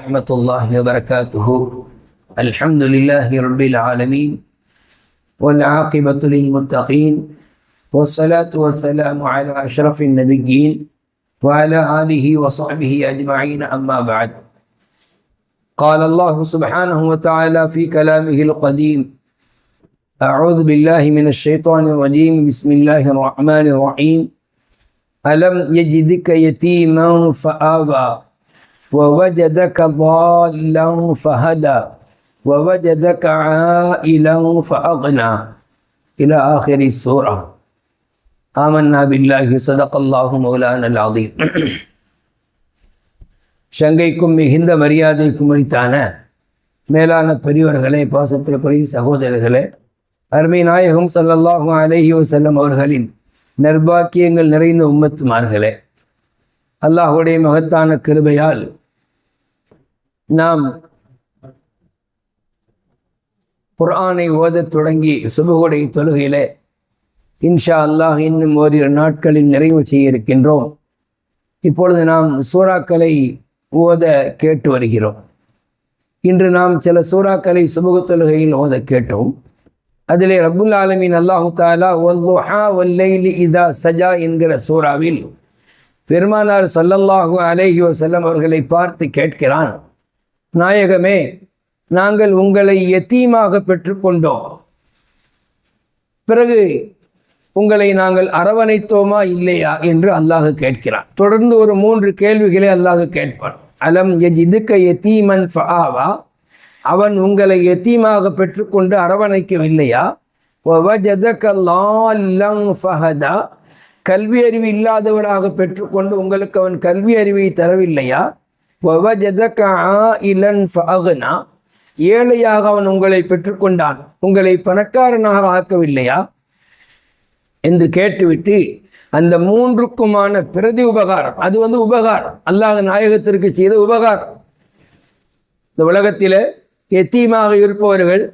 ورحمة الله وبركاته. الحمد لله رب العالمين والعاقبة للمتقين والصلاة والسلام على أشرف النبيين وعلى آله وصحبه أجمعين، أما بعد. قال الله سبحانه وتعالى في كلامه القديم: أعوذ بالله من الشيطان الرجيم، بسم الله الرحمن الرحيم. ألم يجدك يتيما فآوى ووجدك ضالا فهدى ووجدك عائلا فأغنى إلى آخر السورة. آمنا بالله صدق الله مولانا العظيم. சங்கைக்கும் மிகுந்த மரியாதைக்கும் உரித்தான மேலான பெரியவர்களே, பாசத்திற்குரிய சகோதரர்களே, அருமை நாயகம் ஸல்லல்லாஹு அலைஹி வஸல்லம் அவர்களின் நற்பாக்கியங்கள் நிறைந்த உம்மத்துமார்களே, அல்லாஹுடைய மகத்தான கிருபையால் நாம் குர்ஆனை ஓதத் தொடங்கி சுபஹுடைய தொழுகையிலே இன்ஷா அல்லாஹ் இன்னும் ஓரிரு நாட்களில் நிறைவு செய்ய இருக்கின்றோம். இப்பொழுது நாம் சூறாக்களை ஓத கேட்டு வருகிறோம். இன்று நாம் சில சூறாக்களை சுபஹு தொழுகையில் ஓத கேட்டோம். அதிலே ரப்புல் ஆலமீன் அல்லாஹு தஆலா வல்லுஹா வல்லைலி இதா சஜா என்கிற சூறாவில் பெருமானார் ஸல்லல்லாஹு அலைஹி வஸல்லம் அவர்களை பார்த்து கேட்கிறான், நாயகமே, நாங்கள் உங்களை யத்தீமாக பெற்றுக்கொண்டோம், பிறகு உங்களை நாங்கள் அரவணைத்தோமா இல்லையா என்று அல்லாஹ் கேட்கிறான். தொடர்ந்து ஒரு 3 கேள்விகளை அல்லாஹ் கேட்பான். அலம் யஜிதுக யதீமன் ஃபஆவா, அவன் உங்களை யத்தீமாக பெற்றுக்கொண்டு அரவணைக்கவில்லையா? வவஜதக லால்லன் ஃபஹதா, கல்வி அறிவு இல்லாதவராக பெற்றுக்கொண்டு உங்களுக்கு அவன் கல்வி அறிவை தரவில்லையா? வவஜதக ஆயிலன் ஃபஅக்னா, ஏழையாக அவன் உங்களை பெற்றுக்கொண்டான், உங்களை பணக்காரனாக ஆக்கவில்லையா என்று கேட்டுவிட்டு அந்த 3க்குமான பிரதி உபகாரம், அது உபகாரம், அல்லாஹ் நாயகத்திற்கு செய்த உபகாரம். இந்த உலகத்தில் யத்தீமாக இருப்பவர்கள்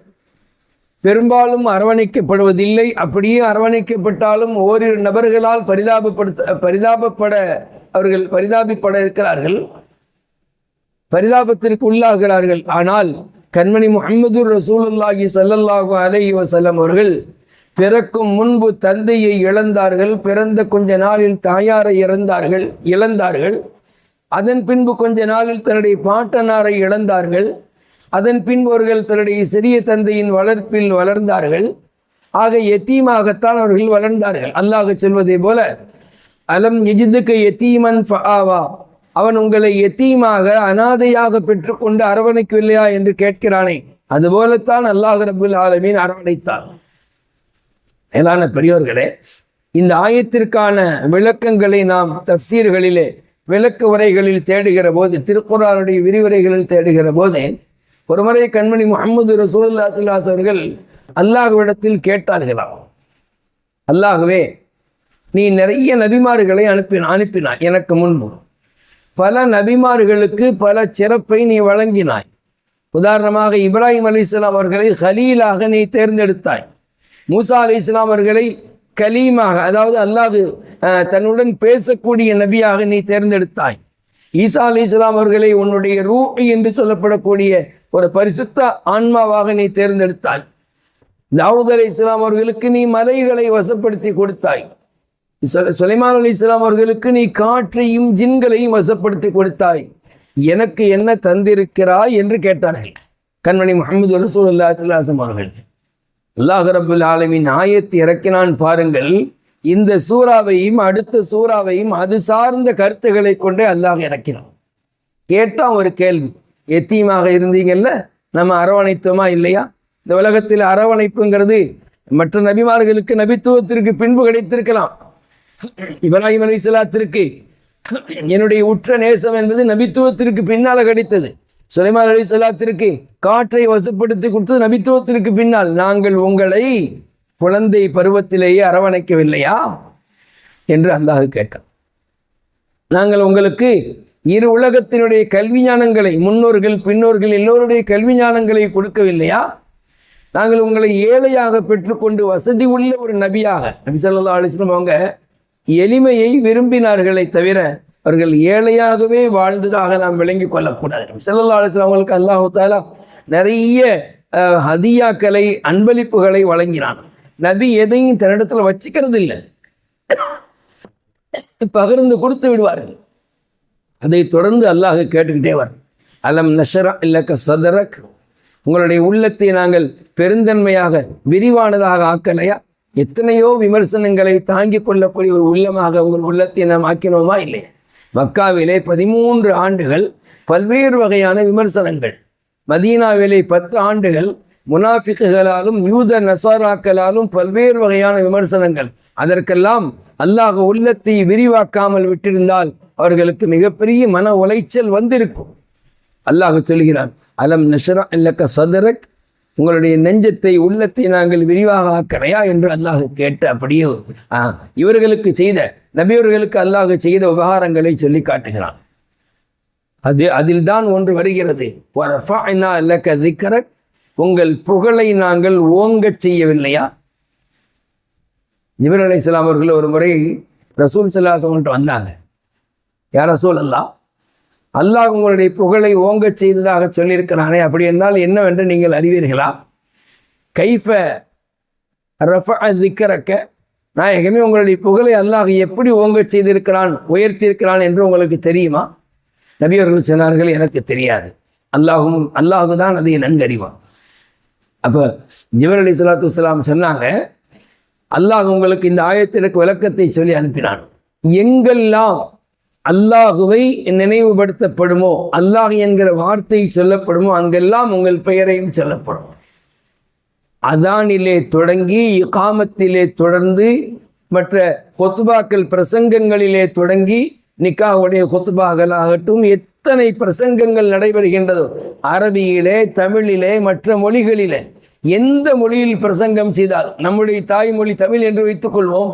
பெரும்பாலும் அரவணைக்கப்படுவதில்லை. அப்படியே அரவணைக்கப்பட்டாலும் ஓரிரு நபர்களால் அவர்கள் பரிதாபப்பட இருக்கிறார்கள், பரிதாபத்திற்கு உள்ளாகிறார்கள். ஆனால் கண்மணி முஹம்மது ரசூலுல்லாஹி ஸல்லல்லாஹு அலைஹி வஸல்லம் அவர்கள் பிறக்கும் முன்பு தந்தையை இழந்தார்கள், பிறந்த கொஞ்ச நாளில் தாயாரை இழந்தார்கள், அதன் பின்பு கொஞ்ச நாளில் தன்னுடைய பாட்டனாரை இழந்தார்கள், அதன் பின்பு அவர்கள் தன்னுடைய சிறிய தந்தையின் வளர்ப்பில் வளர்ந்தார்கள். ஆக யத்தீமாகத்தான் அவர்கள் வளர்ந்தார்கள். அல்லாஹ் சொல்வதை போல, அலம் யஜிதுக யதீமன் ஃபஆவா, அவன் உங்களை யத்தீமாக அனாதையாக பெற்றுக்கொண்டு அரவணைக்கவில்லையா என்று கேட்கிறானே, அதுபோலத்தான் அல்லாஹ் ரப்புல் ஆலமீன் அரவணைத்தான். மேலான பெரியோர்களே, இந்த ஆயத்திற்கான விளக்கங்களை நாம் தஃப்சீர்களிலே விளக்க உரைகளில் தேடுகிற போது, திருக்குர்ஆனுடைய விரிவுரைகளில் தேடுகிற போது, ஒருமுறை கண்மணி முஹம்மது ரசூலுல்லாஹி ஸல்லல்லாஹு அலைஹி வஸல்லம் அல்லாஹ்விடத்தில் கேட்டார்களாம், அல்லாஹ்வே, நீ நிறைய நபிமார்களை அனுப்பினாய், எனக்கு முன்பு பல நபிமார்களுக்கு பல சிறப்பை நீ வழங்கினாய். உதாரணமாக இப்ராஹிம் அலைஹிஸ்ஸலாம் அவர்களை கலீலாக நீ தேர்ந்தெடுத்தாய், மூசா அலைஹிஸ்ஸலாம் அவர்களை கலீமாக, அதாவது அல்லாஹ் தன்னுடன் பேசக்கூடிய நபியாக நீ தேர்ந்தெடுத்தாய். ஈசா அலைஹிஸ்ஸலாம் அவர்களை உன்னுடைய ரூஹ் என்று சொல்லப்படக்கூடிய ஒரு பரிசுத்த ஆன்மாவாக நீ தேர்ந்தெடுத்தாய். தாவூத் அலைஹிஸ்ஸலாம் அவர்களுக்கு நீ மலைகளை வசப்படுத்தி கொடுத்தாய். சுலைமான் அலைஹிஸ்ஸலாம் அவர்களுக்கு நீ காற்றையும் ஜின்களையும் வசப்படுத்தி கொடுத்தாய். எனக்கு என்ன தந்திருக்கிறாய் என்று கேட்டார்கள் கண்மணி முஹம்மது ரசூலுல்லாஹி ஸல்லல்லாஹு அலைஹி வஸல்லம் அவர்கள். அல்லாஹ் ரப்புல் ஆலமீன் ஆயத்தை இறக்கினான் பாருங்கள். இந்த சூறாவையும் அடுத்த சூறாவையும் அது சார்ந்த கருத்துக்களை கொண்டே அல்லாஹ் இறக்கினான். கேட்டான் ஒரு கேள்வி, யத்தீமாக இருந்தீங்கல்ல, நம்ம அரவணைத்தோமா இல்லையா? இந்த உலகத்தில் அரவணைப்புங்கிறது மற்ற நபிமார்களுக்கு நபித்துவத்திற்கு பின்பு கிடைத்திருக்கலாம். இப்ராஹிம் அலைஹிஸ்ஸலாத்திற்கு என்னுடைய உற்ற நேசம் என்பது நபித்துவத்திற்கு பின்னால் கிடைத்தது. சுலைமான் அலைஹிஸ்ஸலாத்திற்கு காற்றை வசப்படுத்தி கொடுத்தது நபித்துவத்திற்கு பின்னால். நாங்கள் உங்களை குழந்தை பருவத்திலேயே அரவணைக்கவில்லையா என்று அல்லாஹ் கேட்டான். நாங்கள் உங்களுக்கு இரு உலகத்தினுடைய கல்வி ஞானங்களை, முன்னோர்கள் பின்னோர்கள் எல்லோருடைய கல்வி ஞானங்களை கொடுக்கவில்லையா? நாங்கள் உங்களை ஏழையாக பெற்றுக்கொண்டு வசதி உள்ள ஒரு நபியாக, நபி ஸல்லல்லாஹு அலைஹி வஸல்லம் அவங்க எளிமையை விரும்பினார்களே தவிர அவர்கள் ஏழையாகவே வாழ்ந்ததாக நாம் விளங்கி கொள்ளக்கூடாது. ஸல்லல்லாஹு அலைஹி வஸல்லம் அவங்களுக்கு அல்லாஹு தஆலா நிறைய ஹதியாக்களை, அன்பளிப்புகளை வழங்கினான். நபி எதையும் தன்னிடத்துல வச்சுக்கிறது இல்லை, பகிர்ந்து கொடுத்து விடுவார்கள். அதை தொடர்ந்து அல்லாஹ் கேட்டுக்கிட்டே வர, அலம் நஷரா இல்லக்க சதரக், உங்களுடைய உள்ளத்தை நாங்கள் பெருந்தன்மையாக விரிவானதாக ஆக்கலையா? எத்தனையோ விமர்சனங்களை தாங்கிக் கொள்ளக்கூடிய ஒரு உள்ளமாக உங்கள் உள்ளத்தை நாம் ஆக்கினோமா இல்லையா? மக்காவிலே 13 ஆண்டுகள் பல்வேறு வகையான விமர்சனங்கள், மதீனாவிலே 10 ஆண்டுகள் முனாஃபிக்குகளாலும் யூத நசாராக்களாலும் பல்வேறு வகையான விமர்சனங்கள். அதற்கெல்லாம் அல்லாஹ் உள்ளத்தை விரிவாக்காமல் விட்டிருந்தால் அவர்களுக்கு மிகப்பெரிய மன உளைச்சல் வந்திருக்கும். அல்லாஹ் சொல்கிறான், அலம் நஷ்ரா லக்க சதரக், உங்களுடைய நெஞ்சத்தை, உள்ளத்தை நாங்கள் விரிவாக ஆக்கறையா என்று அல்லாஹ் கேட்டு அப்படியே இவர்களுக்கு செய்த, நபியவர்களுக்கு அல்லாஹ் செய்த உபகாரங்களை சொல்லி காட்டுகிறான். அதில் தான் ஒன்று வருகிறது, வரஃபஅனா லக்க திக்ரக், உங்கள் புகழை நாங்கள் ஓங்கச் செய்யவில்லையா? ஜிப்ரீல் அலைஹிஸ்ஸலாம் அவர்கள் ஒரு முறை ரசூல் ஸல்லல்லாஹு அலைஹி வஸல்லம் வந்தாங்க. யா ரசூல் அல்லாஹ் உங்களுடைய புகழை ஓங்கச் செய்ததாக சொல்லியிருக்கிறானே, அப்படி என்றால் என்னவென்று நீங்கள் அறிவீர்களா? கைஃப ரஃபஅ திக்ரக, நாயகமே உங்களுடைய புகழை அல்லாஹ் எப்படி ஓங்கச் செய்திருக்கிறான், உயர்த்தியிருக்கிறான் என்று உங்களுக்கு தெரியுமா? நபி அவர்கள் சொன்னார்கள், எனக்கு தெரியாது, அல்லாஹு தான் அதை நன்கறிவான். அப்போ ஜிப்ரீல் அலைஹிஸ்ஸலாத்து வஸ்ஸலாம் சொன்னாங்க, அல்லாஹ் உங்களுக்கு இந்த ஆயத்திற்கு விளக்கத்தை சொல்லி அனுப்பினான். எங்கெல்லாம் அல்லாஹுவை நினைவுபடுத்தப்படுமோ, அல்லாஹ் என்கிற வார்த்தை சொல்லப்படுமோ, அங்கெல்லாம் உங்கள் பெயரையும் சொல்லப்படும். அதானிலே தொடங்கி இகாமத்திலே தொடர்ந்து, மற்ற கொத்துபாக்கள் பிரசங்கங்களிலே தொடங்கி, நிக்காவுடைய கொத்துபாக்களாகட்டும், எத்தனை பிரசங்கங்கள் நடைபெறுகின்றதோ, அரபியிலே, தமிழிலே, மற்ற மொழிகளிலே, எந்த மொழியில் பிரசங்கம் செய்தால், நம்முடைய தாய்மொழி தமிழ் என்று வைத்துக் கொள்வோம்,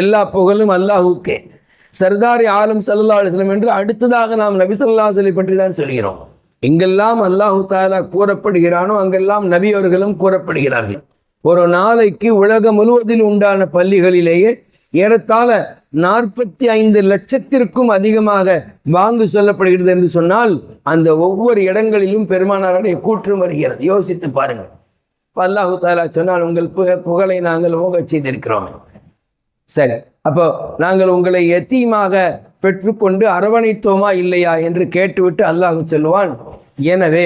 எல்லா புகழும் அல்லாஹுக்கே. சர்தாரி ஆலம் ஸல்லல்லாஹு அலைஹி வஸல்லம் என்று அடுத்ததாக நாம் நபி ஸல்லல்லாஹு அலைஹி வஸல்லம் பற்றி தான் சொல்கிறோம். எங்கெல்லாம் அல்லாஹு தஆலா கூறப்படுகிறானோ அங்கெல்லாம் நபி அவர்களும் கூறப்படுகிறார்கள். ஒரு நாளைக்கு உலகம் முழுவதில் உண்டான பள்ளிகளிலேயே ஏறத்தாழ 45 லட்சத்திற்கும் அதிகமாக வாங்கு சொல்லப்படுகிறது என்று சொன்னால், அந்த ஒவ்வொரு இடங்களிலும் பெருமானாருடைய கூற்று வருகிறது. யோசித்து பாருங்கள். அல்லாஹு தஆலா சொன்னால், உங்கள் புகழை நாங்கள் ஓங்கச் செய்திருக்கிறோம். சரி, அப்போ நாங்கள் உங்களை யத்தீமாக பெற்றுக்கொண்டு அரவணைத்தோமா இல்லையா என்று கேட்டுவிட்டு அல்லாஹ் சொல்லுவான், எனவே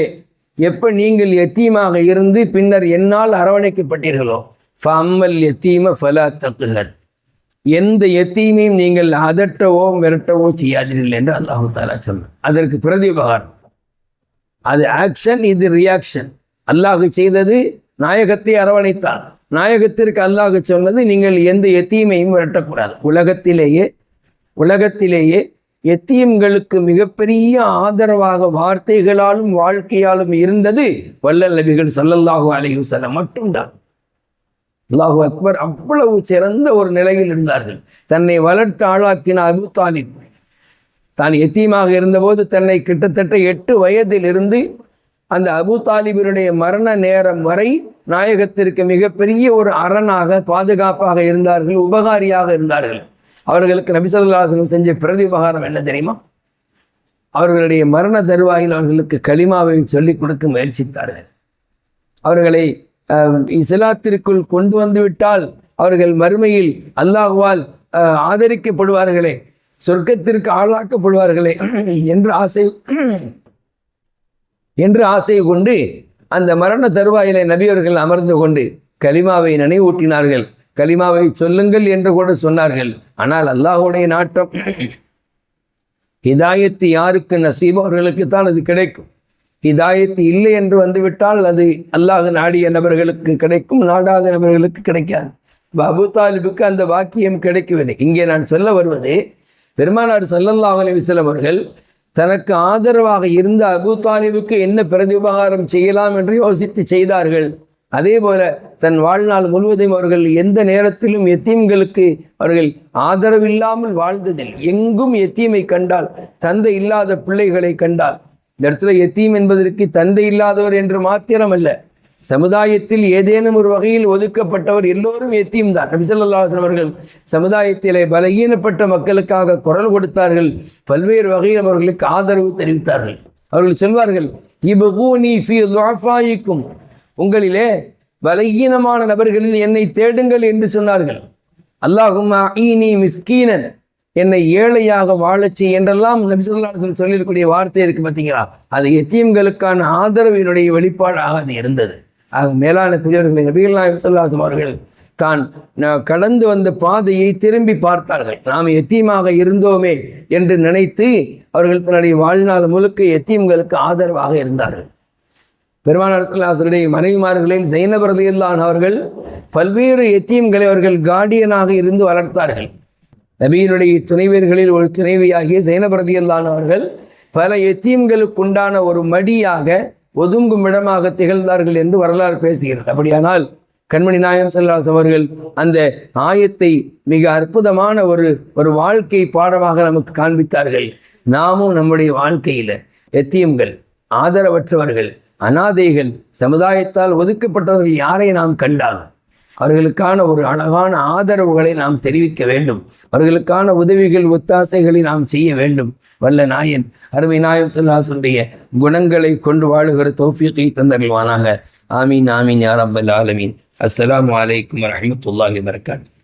எப்போ நீங்கள் யத்தீமாக இருந்து பின்னர் என்னால் அரவணைக்கப்பட்டீர்களோ, ஃபஅம்மல் யத்தீம ஃபலா தக்ஹர், எந்த யத்தீமையும் நீங்கள் அதட்டவோ மிரட்டவோ செய்யாதீர்கள் என்று அல்லாஹு தஆலா சொன்னார். அதற்கு பிரதிபகாரம், அது ஆக்ஷன், இது ரியாக்ஷன். அல்லாஹ் செய்தது நாயகத்தை அரவணைத்தான், நாயகத்திற்கு அல்லாஹ் சொன்னது நீங்கள் எந்த யத்தீமையும் விரட்டக்கூடாது. உலகத்திலேயே யத்தீம்களுக்கு மிகப்பெரிய ஆதரவாக வார்த்தைகளாலும் வாழ்க்கையாலும் இருந்தது வல்லல் நபிகள் ஸல்லல்லாஹு அலைஹி வஸல்லம் மட்டும்தான். அல்லாஹு அக்பர், அவ்வளவு சிறந்த ஒரு நிலையில் இருந்தார்கள். தன்னை வளர்த்து ஆளாக்கின அபூ தாலிப், தான் யத்தீமாக இருந்தபோது தன்னை கிட்டத்தட்ட 8 வயதில் இருந்து அந்த அபூ தாலிபினுடைய மரண நேரம் வரை நாயகத்திற்கு மிகப்பெரிய ஒரு அரணாக, பாதுகாப்பாக இருந்தார்கள், உபகாரியாக இருந்தார்கள். அவர்களுக்கு நபி ஸல்லல்லாஹு அலைஹி வஸல்லம் செஞ்ச பிரதி உபகாரம் என்ன தெரியுமா? அவர்களுடைய மரண தருவாயில் அவர்களுக்கு கலிமாவை சொல்லிக் கொடுக்க முயற்சித்தார்கள். அவர்களை இஸ்லாத்திற்குள் கொண்டு வந்து விட்டால் அவர்கள் மறுமையில் அல்லாஹ்வால் ஆதரிக்கப்படுவார்களே, சொர்க்கத்திற்கு ஆளாக்கப்படுவார்களே என்று ஆசை கொண்டு அந்த மரண தருவாயிலே நபியவர்கள் அமர்ந்து கொண்டு கலிமாவை நினைவூட்டினார்கள். கலிமாவை சொல்லுங்கள் என்று கூட சொன்னார்கள். ஆனால் அல்லாஹுடைய நாட்டம், ஹிதாயத்து யாருக்கு நசீபோ அவர்களுக்கு தான் அது கிடைக்கும். ஹிதாயத்து இல்லை என்று வந்துவிட்டால் அது அல்லாஹ் நாடிய நபர்களுக்கு கிடைக்கும், நாடாத நபர்களுக்கு கிடைக்காது. அபூ தாலிபுக்கு அந்த வாக்கியம் கிடைக்கவில்லை. இங்கே நான் சொல்ல வருவது, பெருமானார் ஸல்லல்லாஹு அலைஹி வஸல்லம் அவர்கள் தனக்கு ஆதரவாக இருந்த அபூ தாலிபுக்கு என்ன பிரதிபகாரம் செய்யலாம் என்று யோசித்து செய்தார்கள். அதே போல தன் வாழ்நாள் முழுவதும் அவர்கள் எந்த நேரத்திலும் யத்தீம்களுக்கு அவர்கள் ஆதரவில்லாமல் வாழ்ந்ததில், எங்கும் யத்தீமை கண்டால், தந்தை இல்லாத பிள்ளைகளை கண்டால், இந்த இடத்துல யத்தீம் என்பதற்கு தந்தை இல்லாதவர் என்று மாத்திரமல்ல, சமுதாயத்தில் ஏதேனும் ஒரு வகையில் ஒதுக்கப்பட்டவர் எல்லோரும் எத்தீம் தான். நபி ஸல்லல்லாஹு அலைஹி வஸல்லம் அவர்கள் சமுதாயத்திலே பலகீனப்பட்ட மக்களுக்காக குரல் கொடுத்தார்கள், பல்வேறு வகையில் அவர்களுக்கு ஆதரவு தெரிவித்தார்கள். அவர்கள் சொல்வார்கள், இபூனி ஃபீ துஅஃபாயிக்கும், உங்களிலே பலகீனமான நபர்களில் என்னை தேடுங்கள் என்று சொன்னார்கள். அல்லாஹும்ம ஈனி மிஸ்கீனன், என்னை ஏழையாக வாழச்சி என்றெல்லாம் நபி ஸல்லல்லாஹு அலைஹி வஸல்லம் சொல்லியிருக்கூடிய வார்த்தை இருக்கு பார்த்தீங்களா, அது எத்தீம்களுக்கான ஆதரவினுடைய வெளிப்பாடாக அது இருந்தது. ஆக மேலான பெரியவர்களை, நபிகள் நாயகம் ஸல்லல்லாஹு அலைஹி வஸல்லம் அவர்கள் தான் கடந்து வந்த பாதையை திரும்பி பார்த்தார்கள். நாம் எத்தீமாக இருந்தோமே என்று நினைத்து அவர்கள் தன்னுடைய வாழ்நாள் முழுக்க எத்தீம்களுக்கு ஆதரவாக இருந்தார்கள். பெருமானார் ஸல்லல்லாஹு அலைஹி வஸல்லம் மனைவிமார்களில் ஸைனப் ரலியல்லாஹு அன்ஹா அவர்கள் பல்வேறு எத்தீம்களை அவர்கள் கார்டியனாக இருந்து வளர்த்தார்கள். நபியினுடைய துணைவியர்களில் ஒரு துணைவியாகிய ஸைனப் ரலியல்லாஹு அன்ஹா அவர்கள் பல எத்தீம்களுக்குண்டான ஒரு மடியாக, ஒதுங்கும் இடமாக திகழ்ந்தார்கள் என்று வரலாறு பேசுகிறது. அப்படியானால் கண்மணி நாயகம் ஸல்லல்லாஹு அலைஹி வஸல்லம் அவர்கள் அந்த ஆயத்தை மிக அற்புதமான ஒரு வாழ்க்கை பாடமாக நமக்கு காண்பித்தார்கள். நாமும் நம்முடைய வாழ்க்கையில் எத்தீம்கள், ஆதரவற்றவர்கள், அனாதைகள், சமுதாயத்தால் ஒதுக்கப்பட்டவர்கள் யாரை நாம் கண்டாலும் அவர்களுக்கான ஒரு அழகான ஆதரவுகளை நாம் தெரிவிக்க வேண்டும். அவர்களுக்கான உதவிகள், ஒத்தாசைகளை நாம் செய்ய வேண்டும். வல்ல நாயன் அருமை நாயகம் ஸல்லல்லாஹு அலைஹி வஸல்லம் குணங்களை கொண்டு வாழுகிற தௌஃபீகை தந்தருள்வானாக. ஆமீன் ஆமீன் யா ரப்பல் ஆலமீன். அஸ்ஸலாமு அலைக்கும் வரஹ்மத்துல்லாஹி வபரகாத்துஹு.